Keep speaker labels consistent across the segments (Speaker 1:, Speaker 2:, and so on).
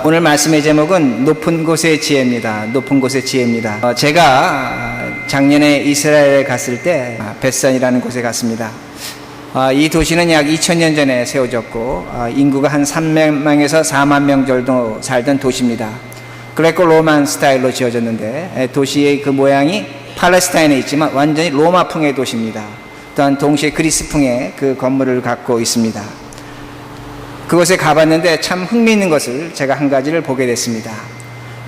Speaker 1: 오늘 말씀의 제목은 높은 곳의 지혜입니다. 높은 곳의 지혜입니다. 제가 작년에 이스라엘에 갔을 때 벳산이라는 곳에 갔습니다. 이 도시는 약 2000년 전에 세워졌고 인구가 한 300명에서 4만 명 정도 살던 도시입니다. 그레코 로만 스타일로 지어졌는데 도시의 그 모양이 팔레스타인에 있지만 완전히 로마풍의 도시입니다. 또한 동시에 그리스풍의 그 건물을 갖고 있습니다. 그곳에 가봤는데 참 흥미있는 것을 제가 한 가지를 보게 됐습니다.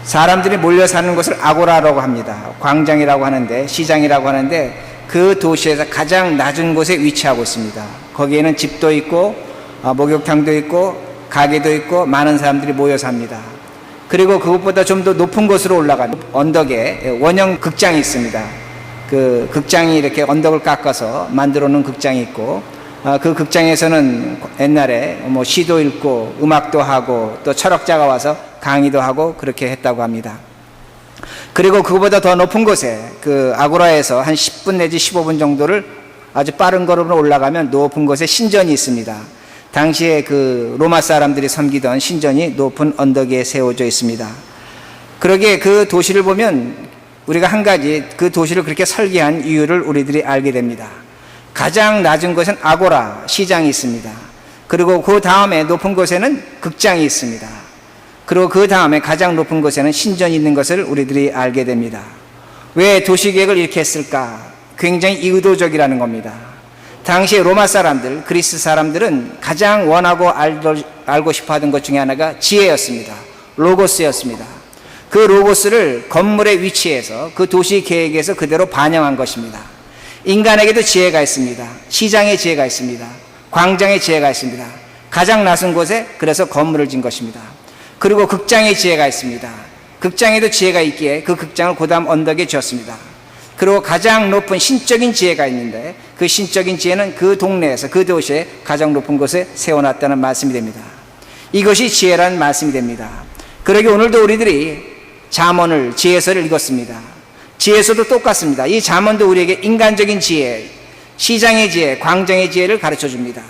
Speaker 1: 사람들이 몰려 사는 곳을 아고라라고 합니다. 광장이라고 하는데, 시장이라고 하는데 그 도시에서 가장 낮은 곳에 위치하고 있습니다. 거기에는 집도 있고 목욕탕도 있고 가게도 있고 많은 사람들이 모여 삽니다. 그리고 그것보다 좀 더 높은 곳으로 올라간 언덕에 원형 극장이 있습니다. 그 극장이 이렇게 언덕을 깎아서 만들어 놓은 극장이 있고 그 극장에서는 옛날에 뭐 시도 읽고 음악도 하고 또 철학자가 와서 강의도 하고 그렇게 했다고 합니다. 그리고 그거보다 더 높은 곳에 그 아고라에서 한 10분 내지 15분 정도를 아주 빠른 걸음으로 올라가면 높은 곳에 신전이 있습니다. 당시에 그 로마 사람들이 섬기던 신전이 높은 언덕 위에 세워져 있습니다. 그러기에 그 도시를 보면 우리가 한 가지 그 도시를 그렇게 설계한 이유를 우리들이 알게 됩니다. 가장 낮은 곳은 아고라, 시장이 있습니다. 그리고 그 다음에 높은 곳에는 극장이 있습니다. 그리고 그 다음에 가장 높은 곳에는 신전이 있는 것을 우리들이 알게 됩니다. 왜 도시계획을 이렇게 했을까? 굉장히 의도적이라는 겁니다. 당시에 로마 사람들, 그리스 사람들은 가장 원하고 알고 싶어 하던 것 중에 하나가 지혜였습니다. 로고스였습니다. 그 로고스를 건물의 위치에서 그 도시 계획에서 그대로 반영한 것입니다. 인간에게도 지혜가 있습니다. 시장의 지혜가 있습니다. 광장의 지혜가 있습니다. 가장 낮은 곳에 그래서 건물을 진 것입니다. 그리고 극장의 지혜가 있습니다. 극장에도 지혜가 있기에 그 극장을 그 다음 언덕에 지었습니다. 그리고 가장 높은 신적인 지혜가 있는데 그 신적인 지혜는 그 동네에서 그 도시에 가장 높은 곳에 세워놨다는 말씀이 됩니다. 이것이 지혜라는 말씀이 됩니다. 그러기 오늘도 우리들이 잠언을 지혜서를 읽었습니다. 지혜서도 똑같습니다. 이 잠언도 우리에게 인간적인 지혜, 시장의 지혜, 광장의 지혜를 가르쳐 줍니다.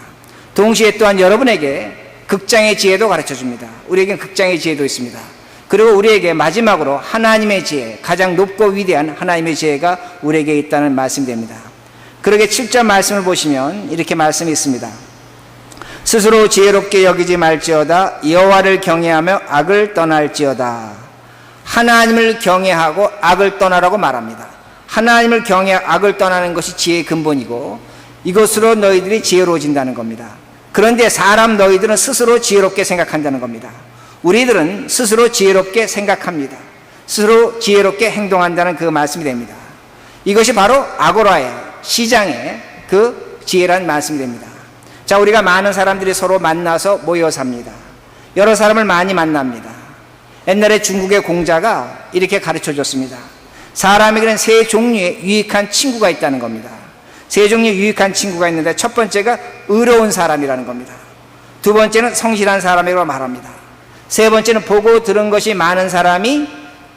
Speaker 1: 동시에 또한 여러분에게 극장의 지혜도 가르쳐 줍니다. 우리에겐 극장의 지혜도 있습니다. 그리고 우리에게 마지막으로 하나님의 지혜, 가장 높고 위대한 하나님의 지혜가 우리에게 있다는 말씀이 됩니다. 그러게 7절 말씀을 보시면 이렇게 말씀이 있습니다. 스스로 지혜롭게 여기지 말지어다 여호와를 경외하며 악을 떠날지어다. 하나님을 경외하고 악을 떠나라고 말합니다. 하나님을 경외하고 악을 떠나는 것이 지혜의 근본이고 이것으로 너희들이 지혜로워진다는 겁니다. 그런데 사람 너희들은 스스로 지혜롭게 생각한다는 겁니다. 우리들은 스스로 지혜롭게 생각합니다. 스스로 지혜롭게 행동한다는 그 말씀이 됩니다. 이것이 바로 아고라의 시장의 그 지혜라는 말씀이 됩니다. 자, 우리가 많은 사람들이 서로 만나서 모여 삽니다. 여러 사람을 많이 만납니다. 옛날에 중국의 공자가 이렇게 가르쳐 줬습니다. 사람에게는 세 종류의 유익한 친구가 있다는 겁니다. 세 종류의 유익한 친구가 있는데 첫 번째가 의로운 사람이라는 겁니다. 두 번째는 성실한 사람이라고 말합니다. 세 번째는 보고 들은 것이 많은 사람이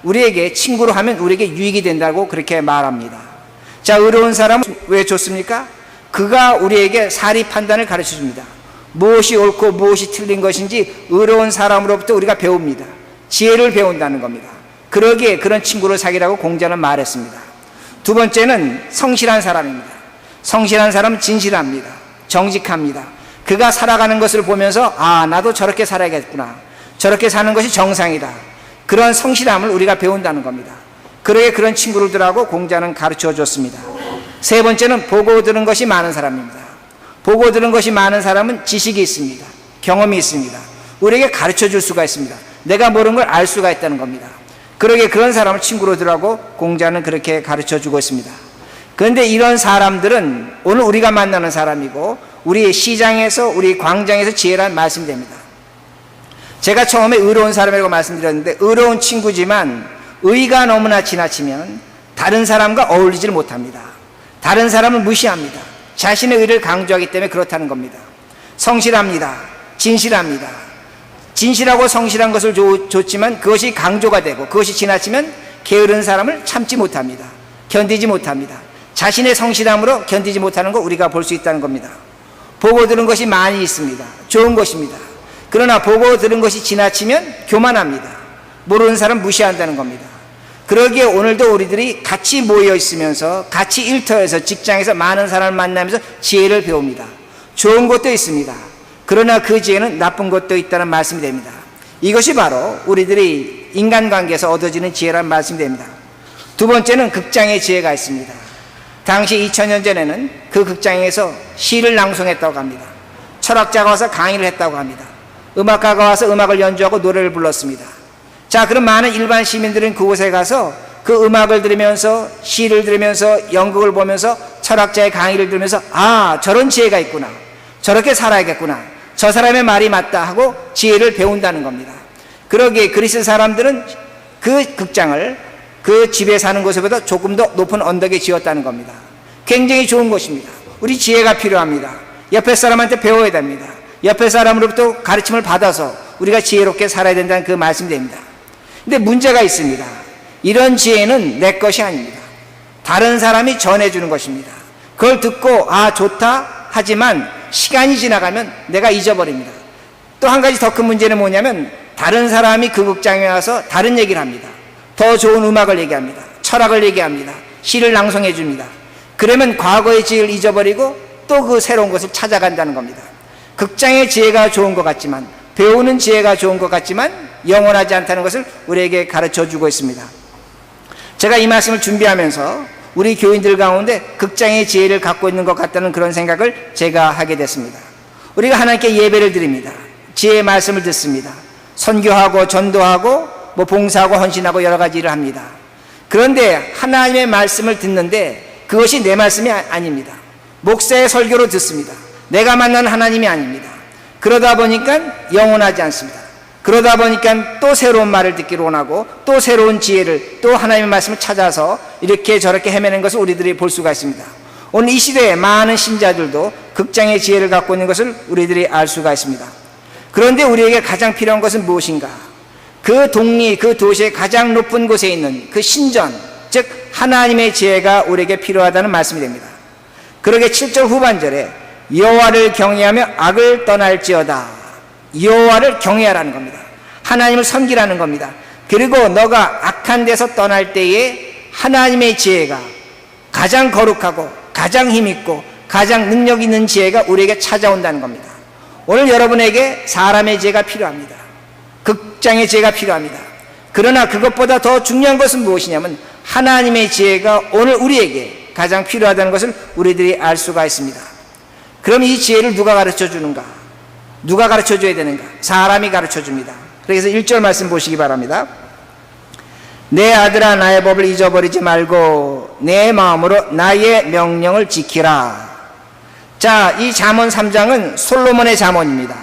Speaker 1: 우리에게 친구로 하면 우리에게 유익이 된다고 그렇게 말합니다. 자, 의로운 사람은 왜 좋습니까? 그가 우리에게 사리 판단을 가르쳐 줍니다. 무엇이 옳고 무엇이 틀린 것인지 의로운 사람으로부터 우리가 배웁니다. 지혜를 배운다는 겁니다. 그러기에 그런 친구를 사귀라고 공자는 말했습니다. 두 번째는 성실한 사람입니다. 성실한 사람은 진실합니다. 정직합니다. 그가 살아가는 것을 보면서 나도 저렇게 살아야겠구나. 저렇게 사는 것이 정상이다. 그런 성실함을 우리가 배운다는 겁니다. 그러게 그런 친구들하고 공자는 가르쳐 줬습니다. 세 번째는 보고 들은 것이 많은 사람입니다. 보고 들은 것이 많은 사람은 지식이 있습니다. 경험이 있습니다. 우리에게 가르쳐 줄 수가 있습니다. 내가 모르는 걸 알 수가 있다는 겁니다. 그러게 그런 사람을 친구로 들하고 공자는 그렇게 가르쳐 주고 있습니다. 그런데 이런 사람들은 오늘 우리가 만나는 사람이고 우리 시장에서 우리 광장에서 지혜라는 말씀이 됩니다. 제가 처음에 의로운 사람이라고 말씀드렸는데 의로운 친구지만 의가 너무나 지나치면 다른 사람과 어울리지를 못합니다. 다른 사람을 무시합니다. 자신의 의를 강조하기 때문에 그렇다는 겁니다. 성실합니다. 진실합니다. 진실하고 성실한 것을 줬지만 그것이 강조가 되고 그것이 지나치면 게으른 사람을 참지 못합니다. 견디지 못합니다. 자신의 성실함으로 견디지 못하는 거 우리가 볼 수 있다는 겁니다. 보고 들은 것이 많이 있습니다. 좋은 것입니다. 그러나 보고 들은 것이 지나치면 교만합니다. 모르는 사람 무시한다는 겁니다. 그러기에 오늘도 우리들이 같이 모여 있으면서 같이 일터에서 직장에서 많은 사람을 만나면서 지혜를 배웁니다. 좋은 것도 있습니다. 그러나 그 지혜는 나쁜 것도 있다는 말씀이 됩니다. 이것이 바로 우리들이 인간관계에서 얻어지는 지혜라는 말씀이 됩니다. 두 번째는 극장의 지혜가 있습니다. 당시 2000년 전에는 그 극장에서 시를 낭송했다고 합니다. 철학자가 와서 강의를 했다고 합니다. 음악가가 와서 음악을 연주하고 노래를 불렀습니다. 자, 그럼 많은 일반 시민들은 그곳에 가서 그 음악을 들으면서 시를 들으면서 연극을 보면서 철학자의 강의를 들으면서 아, 저런 지혜가 있구나, 저렇게 살아야겠구나, 저 사람의 말이 맞다 하고 지혜를 배운다는 겁니다. 그러기에 그리스 사람들은 그 극장을 그 집에 사는 곳보다 조금 더 높은 언덕에 지었다는 겁니다. 굉장히 좋은 곳입니다. 우리 지혜가 필요합니다. 옆에 사람한테 배워야 됩니다. 옆에 사람으로부터 가르침을 받아서 우리가 지혜롭게 살아야 된다는 그 말씀이 됩니다. 근데 문제가 있습니다. 이런 지혜는 내 것이 아닙니다. 다른 사람이 전해주는 것입니다. 그걸 듣고 아, 좋다 하지만 시간이 지나가면 내가 잊어버립니다. 또 한 가지 더 큰 문제는 뭐냐면 다른 사람이 그 극장에 와서 다른 얘기를 합니다. 더 좋은 음악을 얘기합니다. 철학을 얘기합니다. 시를 낭송해 줍니다. 그러면 과거의 지혜를 잊어버리고 또 그 새로운 것을 찾아간다는 겁니다. 극장의 지혜가 좋은 것 같지만, 배우는 지혜가 좋은 것 같지만 영원하지 않다는 것을 우리에게 가르쳐 주고 있습니다. 제가 이 말씀을 준비하면서 우리 교인들 가운데 극장의 지혜를 갖고 있는 것 같다는 그런 생각을 제가 하게 됐습니다. 우리가 하나님께 예배를 드립니다. 지혜의 말씀을 듣습니다. 선교하고 전도하고 봉사하고 헌신하고 여러 가지 일을 합니다. 그런데 하나님의 말씀을 듣는데 그것이 내 말씀이 아닙니다. 목사의 설교로 듣습니다. 내가 만난 하나님이 아닙니다. 그러다 보니까 영원하지 않습니다. 그러다 보니까 또 새로운 말을 듣기를 원하고 또 새로운 지혜를, 또 하나님의 말씀을 찾아서 이렇게 저렇게 헤매는 것을 우리들이 볼 수가 있습니다. 오늘 이 시대에 많은 신자들도 극장의 지혜를 갖고 있는 것을 우리들이 알 수가 있습니다. 그런데 우리에게 가장 필요한 것은 무엇인가? 그 동리, 그 도시의 가장 높은 곳에 있는 그 신전, 즉 하나님의 지혜가 우리에게 필요하다는 말씀이 됩니다. 그러게 7절 후반절에 여호와를 경외하며 악을 떠날지어다. 여호와를 경외하라는 겁니다. 하나님을 섬기라는 겁니다. 그리고 너가 악한 데서 떠날 때에 하나님의 지혜가, 가장 거룩하고 가장 힘있고 가장 능력 있는 지혜가 우리에게 찾아온다는 겁니다. 오늘 여러분에게 사람의 지혜가 필요합니다. 극장의 지혜가 필요합니다. 그러나 그것보다 더 중요한 것은 무엇이냐면 하나님의 지혜가 오늘 우리에게 가장 필요하다는 것을 우리들이 알 수가 있습니다. 그럼 이 지혜를 누가 가르쳐 주는가? 누가 가르쳐 줘야 되는가? 사람이 가르쳐 줍니다. 그래서 1절 말씀 보시기 바랍니다. 내 아들아, 나의 법을 잊어버리지 말고 내 마음으로 나의 명령을 지키라. 자, 이 잠언 3장은 솔로몬의 잠언입니다.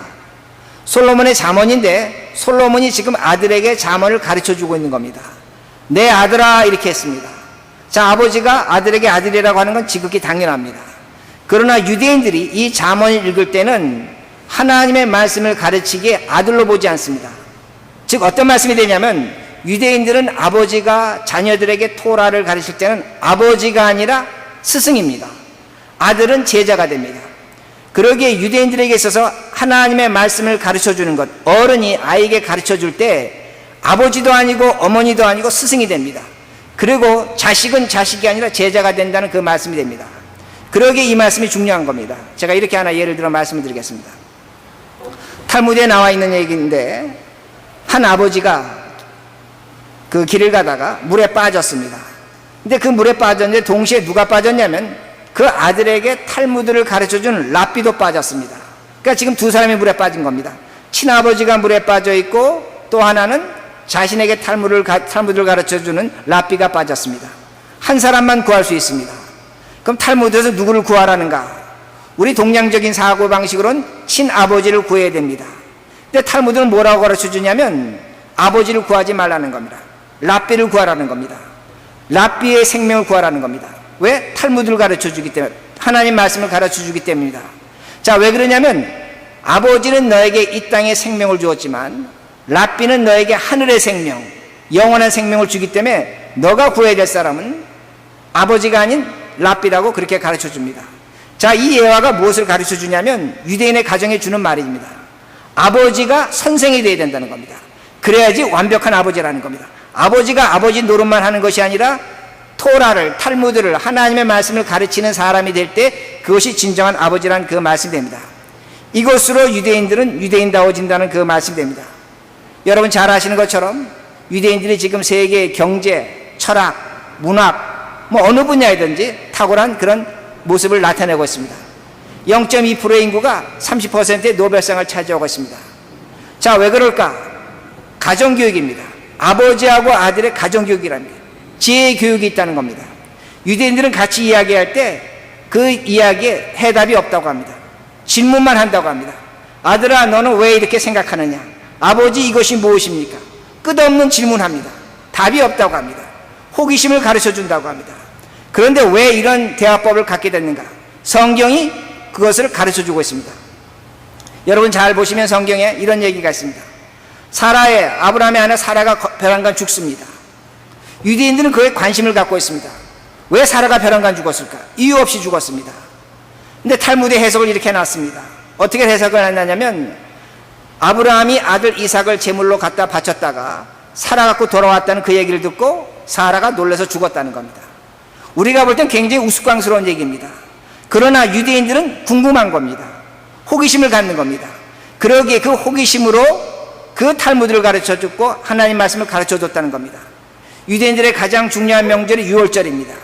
Speaker 1: 솔로몬의 잠언인데 솔로몬이 지금 아들에게 잠언을 가르쳐 주고 있는 겁니다. 내 아들아, 이렇게 했습니다. 자, 아버지가 아들에게 아들이라고 하는 건 지극히 당연합니다. 그러나 유대인들이 이 잠언을 읽을 때는 하나님의 말씀을 가르치기에 아들로 보지 않습니다. 즉 어떤 말씀이 되냐면 유대인들은 아버지가 자녀들에게 토라를 가르칠 때는 아버지가 아니라 스승입니다. 아들은 제자가 됩니다. 그러기에 유대인들에게 있어서 하나님의 말씀을 가르쳐주는 것, 어른이 아이에게 가르쳐줄 때 아버지도 아니고 어머니도 아니고 스승이 됩니다. 그리고 자식은 자식이 아니라 제자가 된다는 그 말씀이 됩니다. 그러기에 이 말씀이 중요한 겁니다. 제가 이렇게 하나 예를 들어 말씀을 드리겠습니다. 탈무드에 나와 있는 얘기인데 한 아버지가 그 길을 가다가 물에 빠졌습니다. 근데 그 물에 빠졌는데 동시에 누가 빠졌냐면 그 아들에게 탈무드를 가르쳐주는 랍비도 빠졌습니다. 그러니까 지금 두 사람이 물에 빠진 겁니다. 친아버지가 물에 빠져 있고 또 하나는 자신에게 탈무드를 가르쳐주는 랍비가 빠졌습니다. 한 사람만 구할 수 있습니다. 그럼 탈무드에서 누구를 구하라는가? 우리 동양적인 사고방식으로는 친아버지를 구해야 됩니다. 근데 탈무드는 뭐라고 가르쳐주냐면 아버지를 구하지 말라는 겁니다. 랍비를 구하라는 겁니다. 랍비의 생명을 구하라는 겁니다. 왜? 탈무드를 가르쳐주기 때문에, 하나님 말씀을 가르쳐주기 때문입니다. 자, 왜 그러냐면 아버지는 너에게 이 땅의 생명을 주었지만 랍비는 너에게 하늘의 생명, 영원한 생명을 주기 때문에 너가 구해야 될 사람은 아버지가 아닌 랍비라고 그렇게 가르쳐줍니다. 자, 이 예화가 무엇을 가르쳐주냐면 유대인의 가정에 주는 말입니다. 아버지가 선생이 되어야 된다는 겁니다. 그래야지 완벽한 아버지라는 겁니다. 아버지가 아버지 노릇만 하는 것이 아니라 토라를, 탈무드를, 하나님의 말씀을 가르치는 사람이 될 때 그것이 진정한 아버지라는 그 말씀이 됩니다. 이것으로 유대인들은 유대인다워진다는 그 말씀이 됩니다. 여러분 잘 아시는 것처럼 유대인들이 지금 세계 경제, 철학, 문학, 어느 분야이든지 탁월한 그런 모습을 나타내고 있습니다. 0.2%의 인구가 30%의 노벨상을 차지하고 있습니다. 자, 왜 그럴까? 가정교육입니다. 아버지하고 아들의 가정교육이랍니다. 지혜교육이 있다는 겁니다. 유대인들은 같이 이야기할 때 그 이야기에 해답이 없다고 합니다. 질문만 한다고 합니다. 아들아, 너는 왜 이렇게 생각하느냐? 아버지, 이것이 무엇입니까? 끝없는 질문합니다. 답이 없다고 합니다. 호기심을 가르쳐 준다고 합니다. 그런데 왜 이런 대화법을 갖게 됐는가? 성경이 그것을 가르쳐 주고 있습니다. 여러분 잘 보시면 성경에 이런 얘기가 있습니다. 아브라함의 아내 사라가 벼랑간 죽습니다. 유대인들은 그에 관심을 갖고 있습니다. 왜 사라가 벼랑간 죽었을까? 이유 없이 죽었습니다. 근데 탈무드의 해석을 이렇게 해놨습니다. 어떻게 해석을 했냐면 아브라함이 아들 이삭을 제물로 갖다 바쳤다가 사라 갖고 돌아왔다는 그 얘기를 듣고 사라가 놀라서 죽었다는 겁니다. 우리가 볼 땐 굉장히 우스꽝스러운 얘기입니다. 그러나 유대인들은 궁금한 겁니다. 호기심을 갖는 겁니다. 그러기에 그 호기심으로 그 탈무드를 가르쳐줬고 하나님 말씀을 가르쳐줬다는 겁니다. 유대인들의 가장 중요한 명절이 유월절입니다.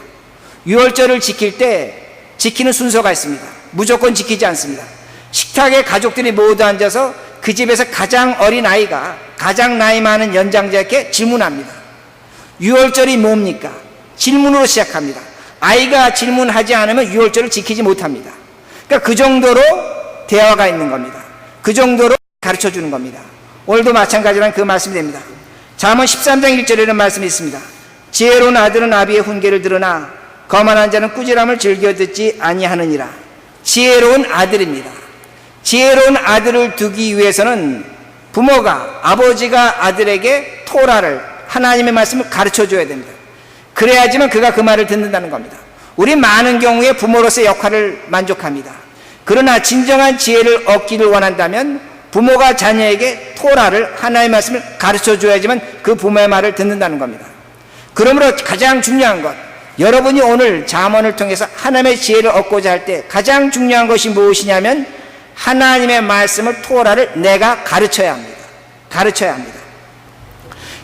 Speaker 1: 유월절을 지킬 때 지키는 순서가 있습니다. 무조건 지키지 않습니다. 식탁에 가족들이 모두 앉아서 그 집에서 가장 어린 아이가 가장 나이 많은 연장자에게 질문합니다. 유월절이 뭡니까? 질문으로 시작합니다. 아이가 질문하지 않으면 유월절을 지키지 못합니다. 그러니까 그 정도로 대화가 있는 겁니다. 그 정도로 가르쳐 주는 겁니다. 오늘도 마찬가지란 그 말씀이 됩니다. 잠언 13장 1절에 이런 말씀이 있습니다. 지혜로운 아들은 아비의 훈계를 들으나 거만한 자는 꾸지람을 즐겨 듣지 아니하느니라. 지혜로운 아들입니다. 지혜로운 아들을 두기 위해서는 부모가, 아버지가 아들에게 토라를, 하나님의 말씀을 가르쳐 줘야 됩니다. 그래야지만 그가 그 말을 듣는다는 겁니다. 우리 많은 경우에 부모로서의 역할을 만족합니다. 그러나 진정한 지혜를 얻기를 원한다면 부모가 자녀에게 토라를, 하나님의 말씀을 가르쳐 줘야지만 그 부모의 말을 듣는다는 겁니다. 그러므로 가장 중요한 것, 여러분이 오늘 잠언을 통해서 하나님의 지혜를 얻고자 할 때 가장 중요한 것이 무엇이냐면 하나님의 말씀을, 토라를 내가 가르쳐야 합니다. 가르쳐야 합니다.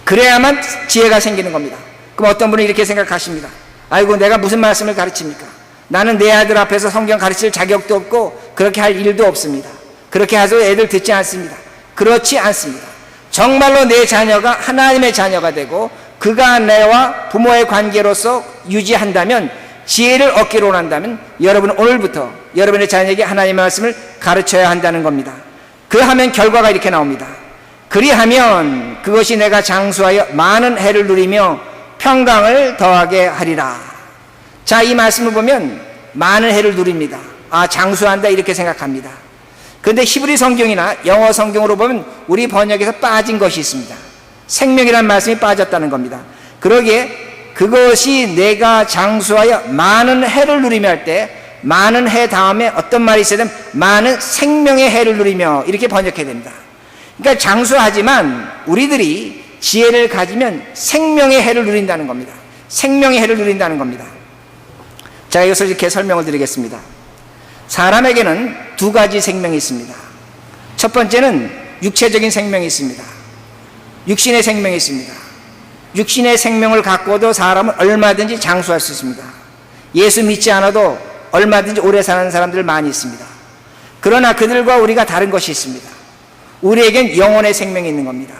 Speaker 1: 그래야만 지혜가 생기는 겁니다. 그럼 어떤 분은 이렇게 생각하십니다. 아이고, 내가 무슨 말씀을 가르칩니까? 나는 내 아들 앞에서 성경 가르칠 자격도 없고 그렇게 할 일도 없습니다. 그렇게 해서 애들 듣지 않습니다. 그렇지 않습니다. 정말로 내 자녀가 하나님의 자녀가 되고 그가 내와 부모의 관계로서 유지한다면, 지혜를 얻기로 원한다면 여러분은 오늘부터 여러분의 자녀에게 하나님의 말씀을 가르쳐야 한다는 겁니다. 그하면 결과가 이렇게 나옵니다. 그리하면 그것이 내가 장수하여 많은 해를 누리며 평강을 더하게 하리라. 자, 이 말씀을 보면 많은 해를 누립니다. 장수한다 이렇게 생각합니다. 그런데 히브리 성경이나 영어 성경으로 보면 우리 번역에서 빠진 것이 있습니다. 생명이라는 말씀이 빠졌다는 겁니다. 그러기에 그것이 내가 장수하여 많은 해를 누리며 할 때 많은 해 다음에 어떤 말이 있어야 되면 많은 생명의 해를 누리며 이렇게 번역해야 됩니다. 그러니까 장수하지만 우리들이 지혜를 가지면 생명의 해를 누린다는 겁니다. 생명의 해를 누린다는 겁니다. 자, 이것을 이렇게 설명을 드리겠습니다. 사람에게는 두 가지 생명이 있습니다. 첫 번째는 육체적인 생명이 있습니다. 육신의 생명이 있습니다. 육신의 생명을 갖고도 사람은 얼마든지 장수할 수 있습니다. 예수 믿지 않아도 얼마든지 오래 사는 사람들 많이 있습니다. 그러나 그들과 우리가 다른 것이 있습니다. 우리에겐 영혼의 생명이 있는 겁니다.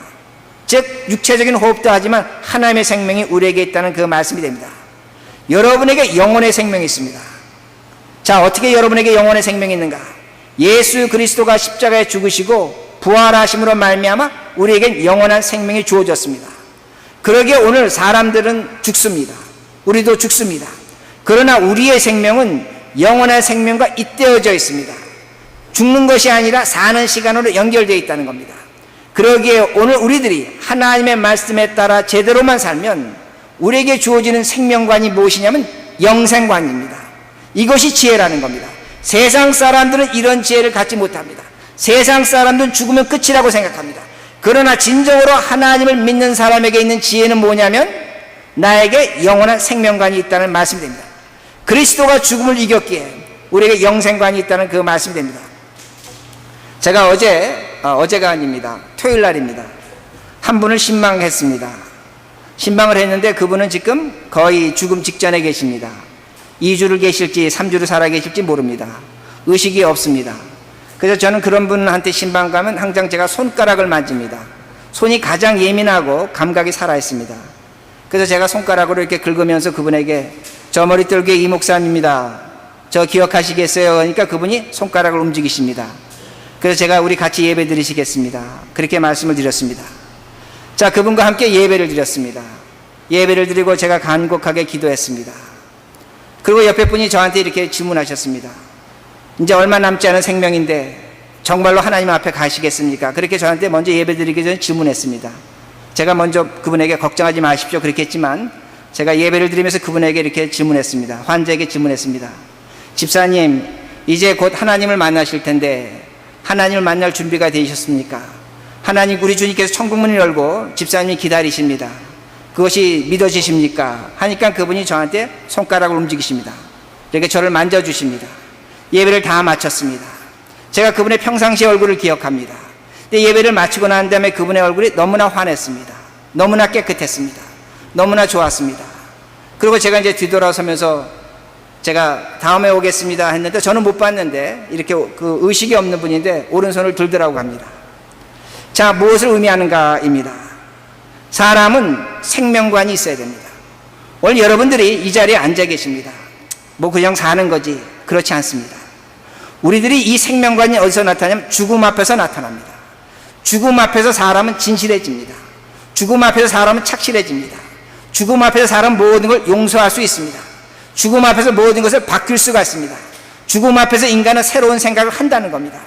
Speaker 1: 즉 육체적인 호흡도 하지만 하나님의 생명이 우리에게 있다는 그 말씀이 됩니다. 여러분에게 영혼의 생명이 있습니다. 자, 어떻게 여러분에게 영혼의 생명이 있는가? 예수 그리스도가 십자가에 죽으시고 부활하심으로 말미암아 우리에겐 영원한 생명이 주어졌습니다. 그러기에 오늘 사람들은 죽습니다. 우리도 죽습니다. 그러나 우리의 생명은 영원한 생명과 잇대어져 있습니다. 죽는 것이 아니라 사는 시간으로 연결되어 있다는 겁니다. 그러기에 오늘 우리들이 하나님의 말씀에 따라 제대로만 살면 우리에게 주어지는 생명관이 무엇이냐면 영생관입니다. 이것이 지혜라는 겁니다. 세상 사람들은 이런 지혜를 갖지 못합니다. 세상 사람들은 죽으면 끝이라고 생각합니다. 그러나 진정으로 하나님을 믿는 사람에게 있는 지혜는 뭐냐면 나에게 영원한 생명관이 있다는 말씀이 됩니다. 그리스도가 죽음을 이겼기에 우리에게 영생관이 있다는 그 말씀이 됩니다. 제가 어제가 아닙니다. 토요일 날입니다. 한 분을 신방했습니다. 신방을 했는데 그분은 지금 거의 죽음 직전에 계십니다. 2주를 계실지 3주를 살아 계실지 모릅니다. 의식이 없습니다. 그래서 저는 그런 분한테 신방 가면 항상 제가 손가락을 만집니다. 손이 가장 예민하고 감각이 살아있습니다. 그래서 제가 손가락으로 이렇게 긁으면서 그분에게 저 머리 뜰교회 이 목사님입니다. 저 기억하시겠어요? 그러니까 그분이 손가락을 움직이십니다. 그래서 제가 우리 같이 예배 드리시겠습니다. 그렇게 말씀을 드렸습니다. 자, 그분과 함께 예배를 드렸습니다. 예배를 드리고 제가 간곡하게 기도했습니다. 그리고 옆에 분이 저한테 이렇게 질문하셨습니다. 이제 얼마 남지 않은 생명인데 정말로 하나님 앞에 가시겠습니까? 그렇게 저한테 먼저 예배 드리기 전에 질문했습니다. 제가 먼저 그분에게 걱정하지 마십시오 그렇게 했지만 제가 예배를 드리면서 그분에게 이렇게 질문했습니다. 환자에게 질문했습니다. 집사님, 이제 곧 하나님을 만나실 텐데 하나님을 만날 준비가 되셨습니까? 하나님, 우리 주님께서 천국문을 열고 집사님이 기다리십니다. 그것이 믿어지십니까? 하니까 그분이 저한테 손가락을 움직이십니다. 이렇게 저를 만져주십니다. 예배를 다 마쳤습니다. 제가 그분의 평상시 얼굴을 기억합니다. 근데 예배를 마치고 난 다음에 그분의 얼굴이 너무나 환했습니다. 너무나 깨끗했습니다. 너무나 좋았습니다. 그리고 제가 이제 뒤돌아서면서 제가 다음에 오겠습니다 했는데 저는 못 봤는데 이렇게 그 의식이 없는 분인데 오른손을 들더라고 합니다. 자, 무엇을 의미하는가입니다. 사람은 생명관이 있어야 됩니다. 오늘 여러분들이 이 자리에 앉아 계십니다. 뭐 그냥 사는 거지. 그렇지 않습니다. 우리들이 이 생명관이 어디서 나타나냐면 죽음 앞에서 나타납니다. 죽음 앞에서 사람은 진실해집니다. 죽음 앞에서 사람은 착실해집니다. 죽음 앞에서 사람은 모든 걸 용서할 수 있습니다. 죽음 앞에서 모든 것을 바뀔 수가 있습니다. 죽음 앞에서 인간은 새로운 생각을 한다는 겁니다.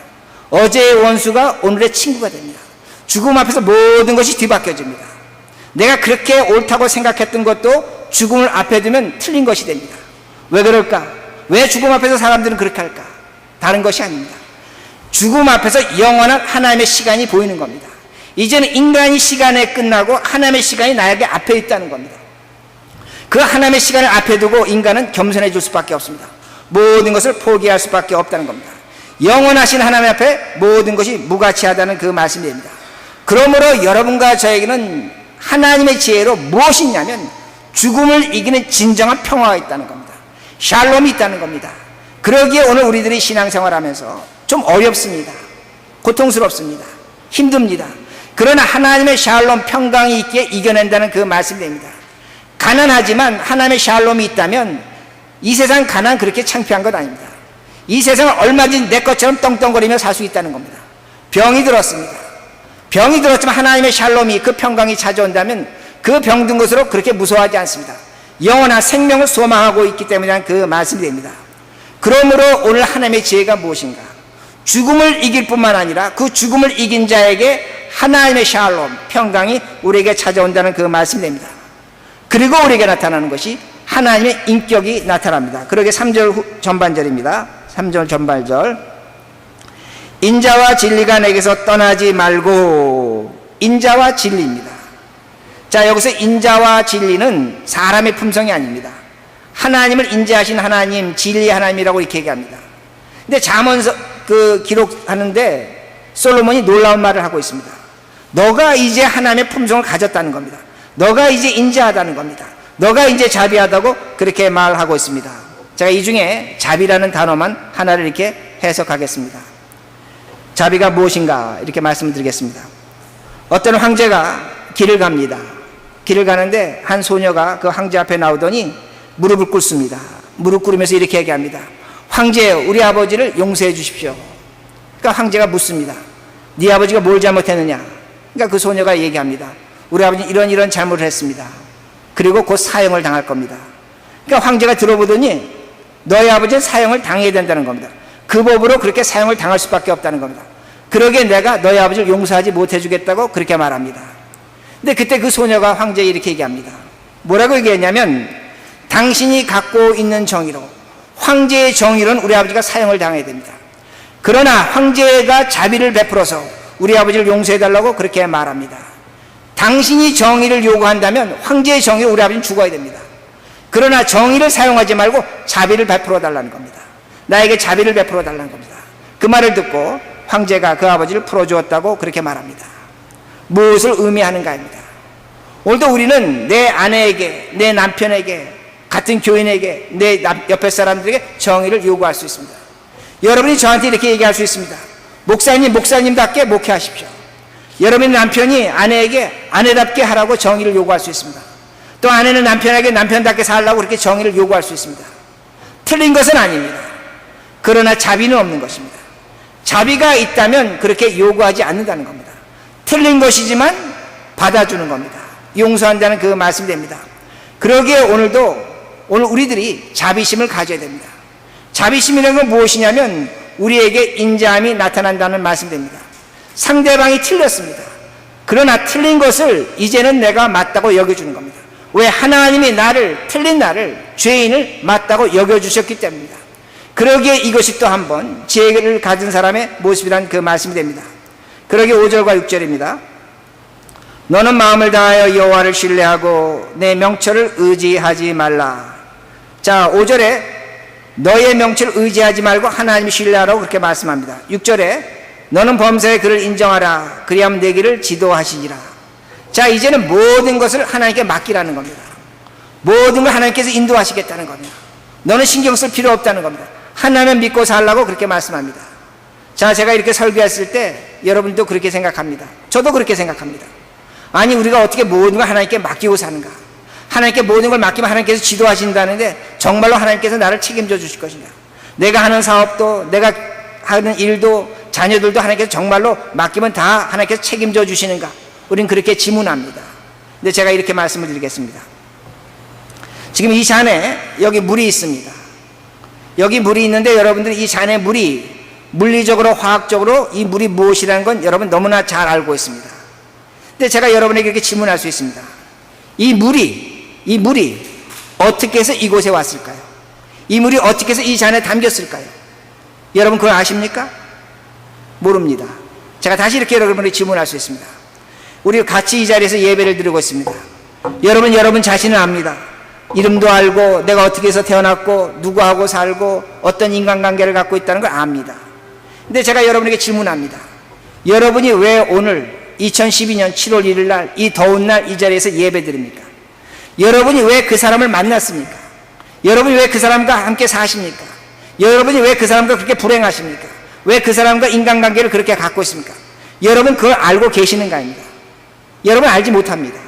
Speaker 1: 어제의 원수가 오늘의 친구가 됩니다. 죽음 앞에서 모든 것이 뒤바뀌어집니다. 내가 그렇게 옳다고 생각했던 것도 죽음을 앞에 두면 틀린 것이 됩니다. 왜 그럴까? 왜 죽음 앞에서 사람들은 그렇게 할까? 다른 것이 아닙니다. 죽음 앞에서 영원한 하나님의 시간이 보이는 겁니다. 이제는 인간이 시간에 끝나고 하나님의 시간이 나에게 앞에 있다는 겁니다. 그 하나님의 시간을 앞에 두고 인간은 겸손해질 수밖에 없습니다. 모든 것을 포기할 수밖에 없다는 겁니다. 영원하신 하나님 앞에 모든 것이 무가치하다는 그 말씀입니다. 그러므로 여러분과 저에게는 하나님의 지혜로 무엇이 있냐면 죽음을 이기는 진정한 평화가 있다는 겁니다. 샬롬이 있다는 겁니다. 그러기에 오늘 우리들이 신앙생활하면서 좀 어렵습니다. 고통스럽습니다. 힘듭니다. 그러나 하나님의 샬롬 평강이 있기에 이겨낸다는 그 말씀입니다. 가난하지만 하나님의 샬롬이 있다면 이 세상 가난 그렇게 창피한 것 아닙니다. 이 세상을 얼마든지 내 것처럼 떵떵거리며 살 수 있다는 겁니다. 병이 들었습니다. 병이 들었지만 하나님의 샬롬이 그 평강이 찾아온다면 그 병든 것으로 그렇게 무서워하지 않습니다. 영원한 생명을 소망하고 있기 때문에 그 말씀이 됩니다. 그러므로 오늘 하나님의 지혜가 무엇인가? 죽음을 이길 뿐만 아니라 그 죽음을 이긴 자에게 하나님의 샬롬, 평강이 우리에게 찾아온다는 그 말씀이 됩니다. 그리고 우리에게 나타나는 것이 하나님의 인격이 나타납니다. 그러게 3절 전반절입니다. 3절 전반절. 인자와 진리가 내게서 떠나지 말고. 인자와 진리입니다. 자, 여기서 인자와 진리는 사람의 품성이 아닙니다. 하나님을 인자하신 하나님, 진리 하나님이라고 이렇게 얘기합니다. 근데 잠언서 기록하는데 솔로몬이 놀라운 말을 하고 있습니다. 너가 이제 하나님의 품성을 가졌다는 겁니다. 너가 이제 인자하다는 겁니다. 너가 이제 자비하다고 그렇게 말하고 있습니다. 제가 이 중에 자비라는 단어만 하나를 이렇게 해석하겠습니다. 자비가 무엇인가 이렇게 말씀을 드리겠습니다. 어떤 황제가 길을 갑니다. 길을 가는데 한 소녀가 그 황제 앞에 나오더니 무릎을 꿇습니다. 무릎 꿇으면서 이렇게 얘기합니다. 황제, 우리 아버지를 용서해 주십시오. 그러니까 황제가 묻습니다. 네 아버지가 뭘 잘못했느냐? 그러니까 그 소녀가 얘기합니다. 우리 아버지는 이런 잘못을 했습니다. 그리고 곧 사형을 당할 겁니다. 그러니까 황제가 들어보더니 너희 아버지는 사형을 당해야 된다는 겁니다. 그 법으로 그렇게 사형을 당할 수밖에 없다는 겁니다. 그러기에 내가 너희 아버지를 용서하지 못해주겠다고 그렇게 말합니다. 근데 그때 그 소녀가 황제에 이렇게 얘기합니다. 뭐라고 얘기했냐면 당신이 갖고 있는 정의로 황제의 정의로는 우리 아버지가 사형을 당해야 됩니다. 그러나 황제가 자비를 베풀어서 우리 아버지를 용서해달라고 그렇게 말합니다. 당신이 정의를 요구한다면 황제의 정의로 우리 아버지는 죽어야 됩니다. 그러나 정의를 사용하지 말고 자비를 베풀어 달라는 겁니다. 나에게 자비를 베풀어 달라는 겁니다. 그 말을 듣고 황제가 그 아버지를 풀어주었다고 그렇게 말합니다. 무엇을 의미하는가입니다. 오늘도 우리는 내 아내에게, 내 남편에게, 같은 교인에게, 내 옆에 사람들에게 정의를 요구할 수 있습니다. 여러분이 저한테 이렇게 얘기할 수 있습니다. 목사님, 목사님답게 목회하십시오. 여러분의 남편이 아내에게 아내답게 하라고 정의를 요구할 수 있습니다. 또 아내는 남편에게 남편답게 살라고 그렇게 정의를 요구할 수 있습니다. 틀린 것은 아닙니다. 그러나 자비는 없는 것입니다. 자비가 있다면 그렇게 요구하지 않는다는 겁니다. 틀린 것이지만 받아주는 겁니다. 용서한다는 그 말씀이 됩니다. 그러기에 오늘 우리들이 자비심을 가져야 됩니다. 자비심이라는 건 무엇이냐면 우리에게 인자함이 나타난다는 말씀이 됩니다. 상대방이 틀렸습니다. 그러나 틀린 것을 이제는 내가 맞다고 여겨주는 겁니다. 왜? 하나님이 틀린 나를, 죄인을 맞다고 여겨주셨기 때문입니다. 그러기에 이것이 또 한번 지혜를 가진 사람의 모습이란 그 말씀이 됩니다. 그러기에 5절과 6절입니다. 너는 마음을 다하여 여호와를 신뢰하고 내 명철을 의지하지 말라. 자, 5절에 너의 명철을 의지하지 말고 하나님을 신뢰하라고 그렇게 말씀합니다. 6절에 너는 범사의 그를 인정하라. 그리하면 내 길을 지도하시리라. 자, 이제는 모든 것을 하나님께 맡기라는 겁니다. 모든 걸 하나님께서 인도하시겠다는 겁니다. 너는 신경 쓸 필요 없다는 겁니다. 하나님을 믿고 살라고 그렇게 말씀합니다. 자, 제가 이렇게 설교했을 때 여러분도 그렇게 생각합니다. 저도 그렇게 생각합니다. 아니, 우리가 어떻게 모든 걸 하나님께 맡기고 사는가? 하나님께 모든 걸 맡기면 하나님께서 지도하신다는데 정말로 하나님께서 나를 책임져 주실 것인가? 내가 하는 사업도, 내가 하는 일도, 자녀들도 하나님께서 정말로 맡기면 다 하나님께서 책임져 주시는가? 우리는 그렇게 지문합니다. 근데 제가 이렇게 말씀을 드리겠습니다. 지금 이 잔에 여기 물이 있습니다. 여기 물이 있는데 여러분들이 이 잔에 물이 물리적으로, 화학적으로 이 물이 무엇이라는 건 여러분 너무나 잘 알고 있습니다. 근데 제가 여러분에게 이렇게 질문할 수 있습니다. 이 물이 어떻게 해서 이곳에 왔을까요? 이 물이 어떻게 해서 이 잔에 담겼을까요? 여러분 그걸 아십니까? 모릅니다. 제가 다시 이렇게 여러분에게 질문할 수 있습니다. 우리 같이 이 자리에서 예배를 드리고 있습니다. 여러분 자신을 압니다. 이름도 알고 내가 어떻게 해서 태어났고 누구하고 살고 어떤 인간관계를 갖고 있다는 걸 압니다. 근데 제가 여러분에게 질문합니다. 여러분이 왜 오늘 2012년 7월 1일 날 이 더운 날 이 자리에서 예배 드립니까? 여러분이 왜 그 사람을 만났습니까? 여러분이 왜 그 사람과 함께 사십니까? 여러분이 왜 그 사람과 그렇게 불행하십니까? 왜 그 사람과 인간관계를 그렇게 갖고 있습니까? 여러분 그걸 알고 계시는가 합니다. 여러분 알지 못합니다.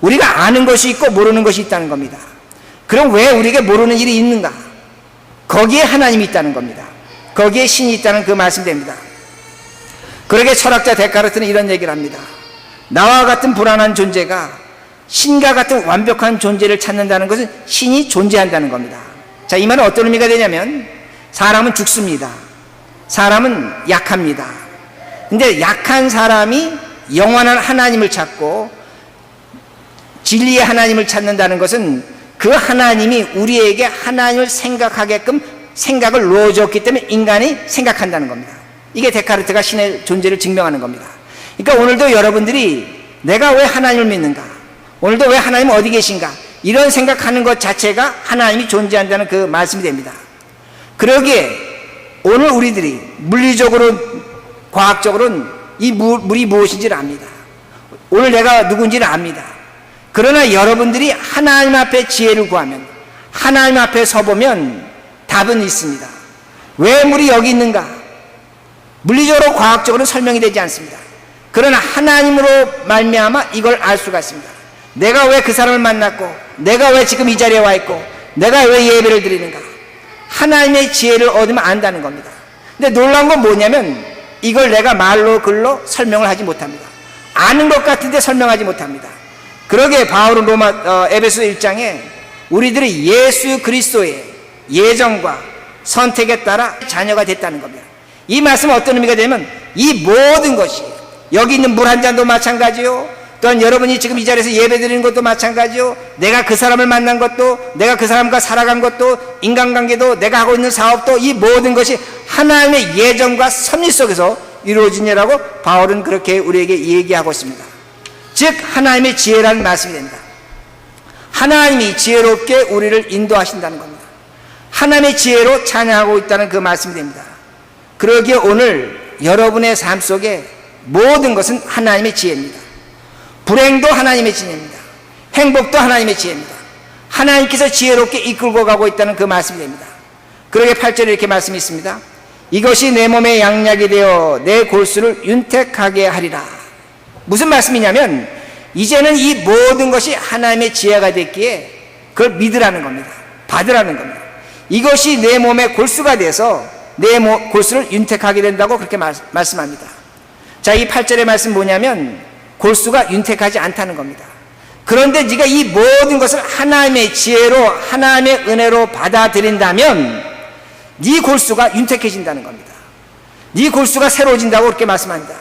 Speaker 1: 우리가 아는 것이 있고 모르는 것이 있다는 겁니다. 그럼 왜 우리에게 모르는 일이 있는가? 거기에 하나님이 있다는 겁니다. 거기에 신이 있다는 그 말씀됩니다. 그러게 철학자 데카르트는 이런 얘기를 합니다. 나와 같은 불안한 존재가 신과 같은 완벽한 존재를 찾는다는 것은 신이 존재한다는 겁니다. 자, 이 말은 어떤 의미가 되냐면 사람은 죽습니다. 사람은 약합니다. 근데 약한 사람이 영원한 하나님을 찾고 진리의 하나님을 찾는다는 것은 그 하나님이 우리에게 하나님을 생각하게끔 생각을 놓아줬기 때문에 인간이 생각한다는 겁니다. 이게 데카르트가 신의 존재를 증명하는 겁니다. 그러니까 오늘도 여러분들이 내가 왜 하나님을 믿는가? 오늘도 왜 하나님은 어디 계신가? 이런 생각하는 것 자체가 하나님이 존재한다는 그 말씀이 됩니다. 그러기에 오늘 우리들이 물리적으로, 과학적으로는 이 물이 무엇인지를 압니다. 오늘 내가 누군지를 압니다. 그러나 여러분들이 하나님 앞에 지혜를 구하면, 하나님 앞에 서보면 답은 있습니다. 왜 물이 여기 있는가? 물리적으로, 과학적으로는 설명이 되지 않습니다. 그러나 하나님으로 말미암아 이걸 알 수가 있습니다. 내가 왜 그 사람을 만났고, 내가 왜 지금 이 자리에 와 있고, 내가 왜 예배를 드리는가? 하나님의 지혜를 얻으면 안다는 겁니다. 근데 놀라운 건 뭐냐면 이걸 내가 말로 글로 설명을 하지 못합니다. 아는 것 같은데 설명하지 못합니다. 그러게 바울은 에베소 1장에 우리들이 예수 그리스도의 예정과 선택에 따라 자녀가 됐다는 겁니다. 이 말씀은 어떤 의미가 되면 이 모든 것이, 여기 있는 물 한 잔도 마찬가지요, 또한 여러분이 지금 이 자리에서 예배 드리는 것도 마찬가지요, 내가 그 사람을 만난 것도, 내가 그 사람과 살아간 것도, 인간관계도, 내가 하고 있는 사업도, 이 모든 것이 하나님의 예정과 섭리 속에서 이루어진 일이라고 바울은 그렇게 우리에게 얘기하고 있습니다. 즉 하나님의 지혜라는 말씀이 됩니다. 하나님이 지혜롭게 우리를 인도하신다는 겁니다. 하나님의 지혜로 찬양하고 있다는 그 말씀이 됩니다. 그러기에 오늘 여러분의 삶 속에 모든 것은 하나님의 지혜입니다. 불행도 하나님의 지혜입니다. 행복도 하나님의 지혜입니다. 하나님께서 지혜롭게 이끌고 가고 있다는 그 말씀이 됩니다. 그러기에 8절에 이렇게 말씀이 있습니다. 이것이 내 몸의 양약이 되어 내 골수를 윤택하게 하리라. 무슨 말씀이냐면 이제는 이 모든 것이 하나님의 지혜가 됐기에 그걸 믿으라는 겁니다. 받으라는 겁니다. 이것이 내 몸의 골수가 돼서 내 골수를 윤택하게 된다고 그렇게 말씀합니다. 자, 이 8절의 말씀 뭐냐면 골수가 윤택하지 않다는 겁니다. 그런데 네가 이 모든 것을 하나님의 지혜로 하나님의 은혜로 받아들인다면 네 골수가 윤택해진다는 겁니다. 네 골수가 새로워진다고 그렇게 말씀합니다.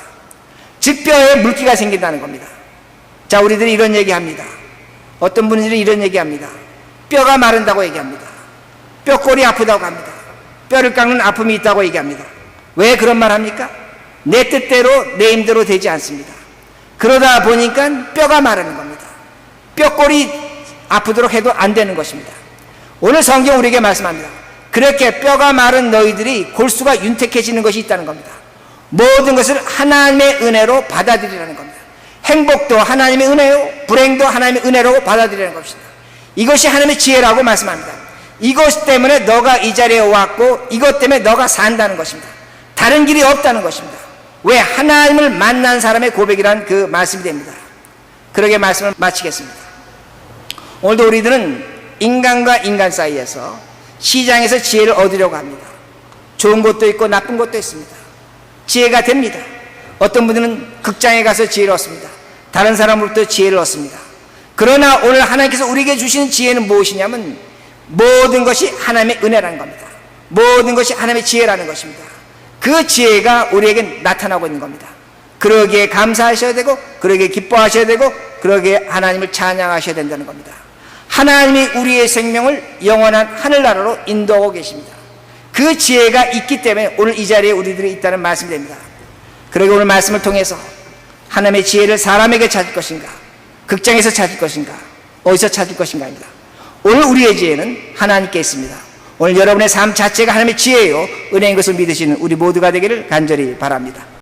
Speaker 1: 즉 뼈에 물기가 생긴다는 겁니다. 자, 우리들이 이런 얘기합니다. 어떤 분들이 이런 얘기합니다. 뼈가 마른다고 얘기합니다. 뼈골이 아프다고 합니다. 뼈를 깎는 아픔이 있다고 얘기합니다. 왜 그런 말 합니까? 내 뜻대로 내 힘대로 되지 않습니다. 그러다 보니까 뼈가 마르는 겁니다. 뼈골이 아프도록 해도 안 되는 것입니다. 오늘 성경 우리에게 말씀합니다. 그렇게 뼈가 마른 너희들이 골수가 윤택해지는 것이 있다는 겁니다. 모든 것을 하나님의 은혜로 받아들이라는 겁니다. 행복도 하나님의 은혜요, 불행도 하나님의 은혜로 받아들이라는 것입니다. 이것이 하나님의 지혜라고 말씀합니다. 이것 때문에 너가 이 자리에 왔고 이것 때문에 너가 산다는 것입니다. 다른 길이 없다는 것입니다. 왜? 하나님을 만난 사람의 고백이라는 그 말씀이 됩니다. 그러게 말씀을 마치겠습니다. 오늘도 우리들은 인간과 인간 사이에서 시장에서 지혜를 얻으려고 합니다. 좋은 것도 있고 나쁜 것도 있습니다. 지혜가 됩니다. 어떤 분들은 극장에 가서 지혜를 얻습니다. 다른 사람으로부터 지혜를 얻습니다. 그러나 오늘 하나님께서 우리에게 주시는 지혜는 무엇이냐면 모든 것이 하나님의 은혜라는 겁니다. 모든 것이 하나님의 지혜라는 것입니다. 그 지혜가 우리에게 나타나고 있는 겁니다. 그러기에 감사하셔야 되고 그러기에 기뻐하셔야 되고 그러기에 하나님을 찬양하셔야 된다는 겁니다. 하나님이 우리의 생명을 영원한 하늘나라로 인도하고 계십니다. 그 지혜가 있기 때문에 오늘 이 자리에 우리들이 있다는 말씀이 됩니다. 그러기에 오늘 말씀을 통해서 하나님의 지혜를 사람에게 찾을 것인가, 극장에서 찾을 것인가, 어디서 찾을 것인가입니다. 오늘 우리의 지혜는 하나님께 있습니다. 오늘 여러분의 삶 자체가 하나님의 지혜요 은혜인 것을 믿으시는 우리 모두가 되기를 간절히 바랍니다.